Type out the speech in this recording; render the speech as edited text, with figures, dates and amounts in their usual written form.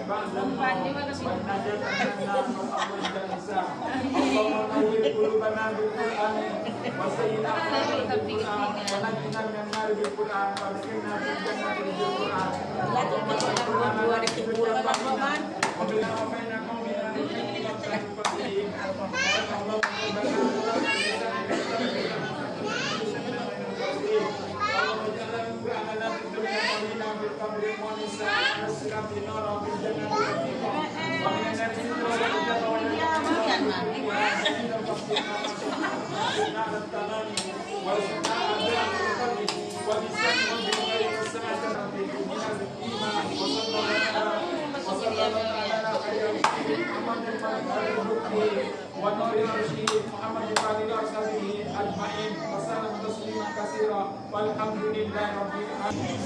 Umpan di mana sih? Allahumma nawwir qulubana bil Qur'an wa sayyidina ونجنا من النار بالقرآن وادخلنا في الجنة بالقرآن وبنا وبين قومنا والحمد لله رب العالمين.